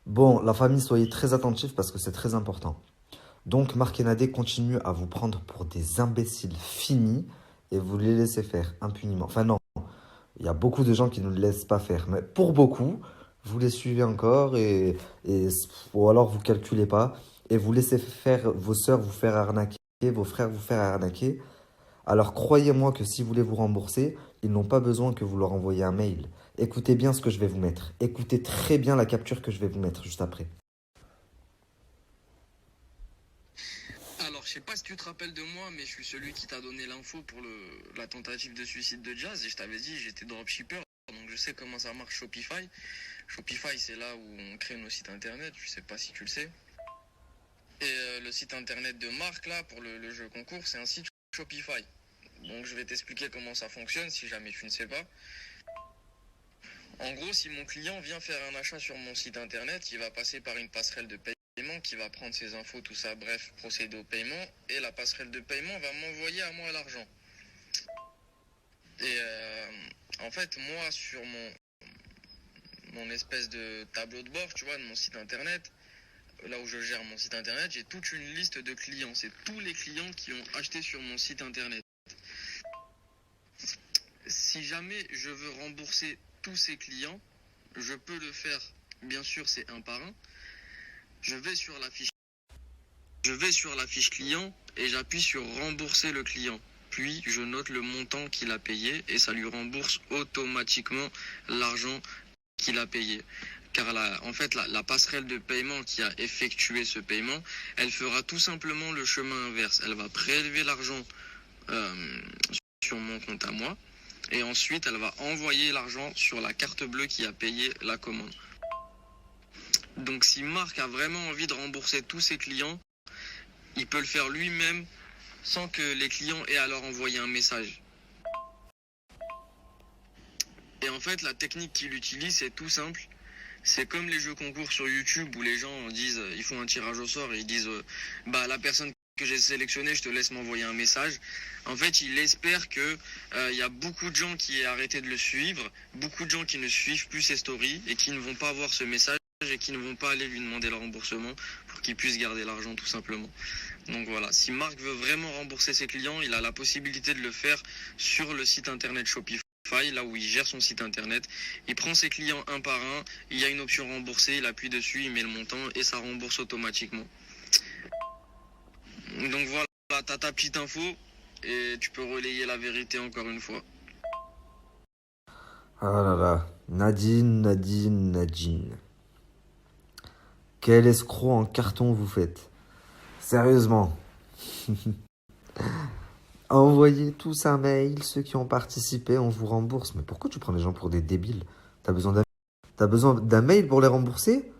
Bon, la famille, soyez très attentifs parce que c'est très important. Donc, Marc et Nadé continuent à vous prendre pour des imbéciles finis et vous les laissez faire impunément. Enfin, non, il y a beaucoup de gens qui ne le laissent pas faire, mais pour beaucoup, vous les suivez encore et ou alors vous calculez pas et vous laissez faire vos sœurs vous faire arnaquer, vos frères vous faire arnaquer. Alors croyez-moi que si vous voulez vous rembourser, ils n'ont pas besoin que vous leur envoyiez un mail. Écoutez bien ce que je vais vous mettre. Écoutez très bien la capture que je vais vous mettre juste après. Alors, je sais pas si tu te rappelles de moi, mais je suis celui qui t'a donné l'info pour la tentative de suicide de Jazz. Et je t'avais dit, j'étais dropshipper, donc je sais comment ça marche Shopify. Shopify, c'est là où on crée nos sites internet. Je sais pas si tu le sais. Et le site internet de Marc, là, pour le jeu concours, c'est un site Shopify. Donc, je vais t'expliquer comment ça fonctionne si jamais tu ne sais pas. En gros, si mon client vient faire un achat sur mon site internet, il va passer par une passerelle de paiement qui va prendre ses infos, tout ça, bref, procéder au paiement. Et la passerelle de paiement va m'envoyer à moi l'argent. Et en fait, moi, sur mon espèce de tableau de bord, tu vois, de mon site internet, là où je gère mon site internet, j'ai toute une liste de clients. C'est tous les clients qui ont acheté sur mon site internet. Si jamais je veux rembourser tous ces clients, je peux le faire. Bien sûr, c'est un par un. Je vais sur la fiche. Je vais sur la fiche client et j'appuie sur rembourser le client. Puis je note le montant qu'il a payé et ça lui rembourse automatiquement l'argent qu'il a payé. Car en fait, la passerelle de paiement qui a effectué ce paiement, elle fera tout simplement le chemin inverse. Elle va prélever l'argent euh, sur mon compte à moi et ensuite elle va envoyer l'argent sur la carte bleue qui a payé la commande. Donc si Marc a vraiment envie de rembourser tous ses clients, il peut le faire lui-même sans que les clients aient à leur envoyer un message. Et en fait, la technique qu'il utilise, c'est tout simple. C'est comme les jeux concours sur YouTube où les gens disent, ils font un tirage au sort et ils disent, bah la personne que j'ai sélectionnée, je te laisse m'envoyer un message. En fait, il espère que il y a beaucoup de gens qui aient arrêté de le suivre, beaucoup de gens qui ne suivent plus ses stories et qui ne vont pas voir ce message et qui ne vont pas aller lui demander le remboursement pour qu'il puisse garder l'argent tout simplement. Donc voilà, si Marc veut vraiment rembourser ses clients, il a la possibilité de le faire sur le site internet Shopify, là où il gère son site internet. Il prend ses clients un par un, il y a une option rembourser, il appuie dessus, il met le montant et ça rembourse automatiquement. Donc voilà, t'as ta petite info et tu peux relayer la vérité encore une fois. Ah là là, Nadine, Nadine, Nadine. Quel escroc en carton vous faites. Sérieusement. Envoyez tous un mail, ceux qui ont participé, on vous rembourse. Mais pourquoi tu prends les gens pour des débiles? T'as besoin d'un T'as besoin d'un mail pour les rembourser?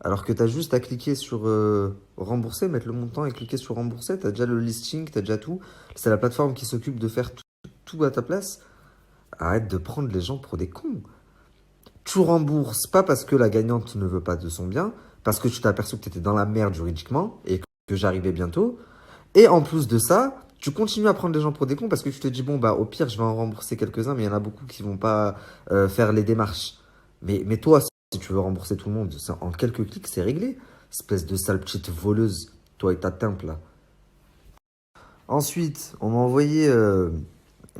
Alors que t'as juste à cliquer sur rembourser, mettre le montant et cliquer sur rembourser. T'as déjà le listing, t'as déjà tout. C'est la plateforme qui s'occupe de faire tout à ta place. Arrête de prendre les gens pour des cons. Tu rembourses pas parce que la gagnante ne veut pas de son bien, parce que tu t'es aperçu que tu étais dans la merde juridiquement et que j'arrivais bientôt. Et en plus de ça, tu continues à prendre les gens pour des cons parce que tu te dis, bon, bah, au pire, je vais en rembourser quelques-uns, mais il y en a beaucoup qui vont pas faire les démarches. Mais toi, si tu veux rembourser tout le monde, en quelques clics, c'est réglé. Espèce de sale petite voleuse, toi et ta temple là. Ensuite, on m'a envoyé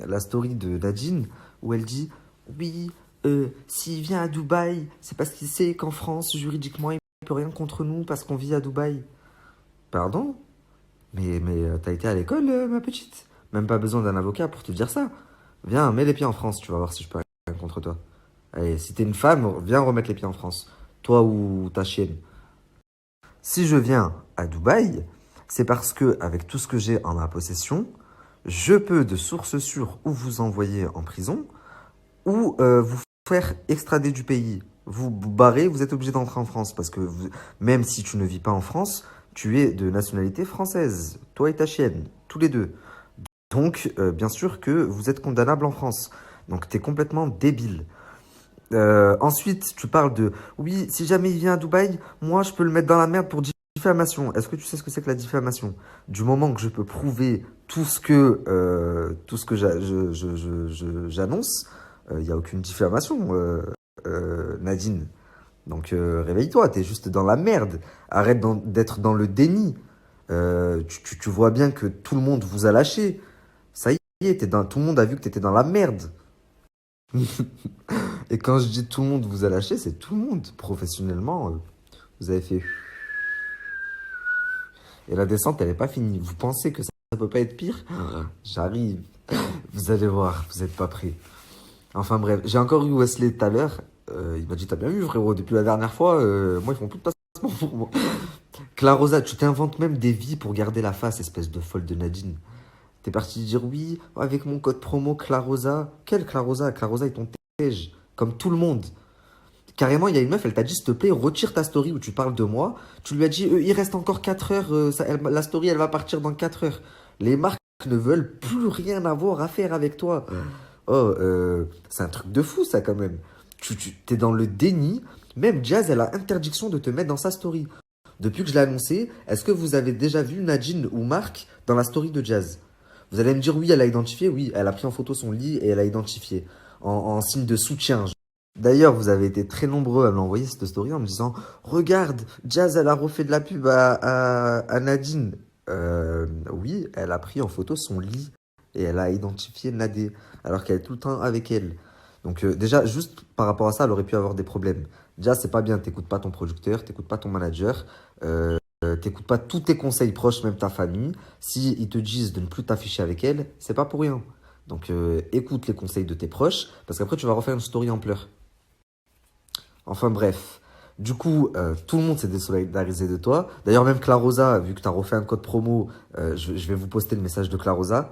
la story de Nadine où elle dit oui, s'il vient à Dubaï, c'est parce qu'il sait qu'en France, juridiquement, il ne peut rien contre nous parce qu'on vit à Dubaï. Pardon? Mais t'as été à l'école, ma petite? Même pas besoin d'un avocat pour te dire ça. Viens, mets les pieds en France, tu vas voir si je peux rien contre toi. Allez, si t'es une femme, viens remettre les pieds en France. Toi ou ta chienne. Si je viens à Dubaï, c'est parce que, avec tout ce que j'ai en ma possession, je peux de source sûre ou vous envoyer en prison ou vous faire extrader du pays. Vous barrez, vous êtes obligé d'entrer en France parce que même si tu ne vis pas en France, tu es de nationalité française. Toi et ta chienne, tous les deux. Donc, bien sûr que vous êtes condamnable en France. Donc, t'es complètement débile. Ensuite, tu parles de oui, si jamais il vient à Dubaï, moi je peux le mettre dans la merde pour diffamation. Est-ce que tu sais ce que c'est que la diffamation? Du moment que je peux prouver tout ce que j'annonce, il n'y a aucune diffamation, Nadine. Donc réveille-toi, t'es juste dans la merde. Arrête d'être dans le déni. Tu vois bien que tout le monde vous a lâché. Ça y est, tout le monde a vu que t'étais dans la merde. Et quand je dis tout le monde vous a lâché, c'est tout le monde. Professionnellement, vous avez fait... Et la descente, elle n'est pas finie. Vous pensez que ça peut pas être pire? J'arrive. Vous allez voir, vous n'êtes pas prêts. Enfin bref, j'ai encore eu Wesley tout à l'heure. Il m'a dit, t'as bien vu frérot, depuis la dernière fois, moi ils font plus de passeport pour moi. Clarosa, tu t'inventes même des vies pour garder la face, espèce de folle de Nadine. T'es parti dire oui, avec mon code promo Clarosa. Quel Clarosa? Clarosa, ils t'ont tège, comme tout le monde. Carrément, il y a une meuf, elle t'a dit, s'il te plaît, retire ta story où tu parles de moi. Tu lui as dit, il reste encore 4 heures, la story, elle va partir dans 4 heures. Les marques ne veulent plus rien avoir à faire avec toi. Oh, c'est un truc de fou, ça, quand même. T'es dans le déni. Même Jazz, elle a interdiction de te mettre dans sa story. Depuis que je l'ai annoncé, est-ce que vous avez déjà vu Nadine ou Marc dans la story de Jazz? Vous allez me dire, oui, elle a identifié, oui, elle a pris en photo son lit et elle a identifié. En signe de soutien. D'ailleurs, vous avez été très nombreux à m'envoyer cette story en me disant, regarde, Jazz, elle a refait de la pub à Nadine. Oui, elle a pris en photo son lit et elle a identifié Nadé, alors qu'elle est tout le temps avec elle. Donc déjà, juste par rapport à ça, elle aurait pu avoir des problèmes. Déjà, c'est pas bien, t'écoutes pas ton producteur, t'écoutes pas ton manager, t'écoutes pas tous tes conseils proches, même ta famille. Si ils te disent de ne plus t'afficher avec elle, c'est pas pour rien. Donc écoute les conseils de tes proches, parce qu'après tu vas refaire une story en pleurs. Enfin bref. Du coup, tout le monde s'est désolidarisé de toi. D'ailleurs, même Clarosa, vu que tu as refait un code promo, je vais vous poster le message de Clarosa.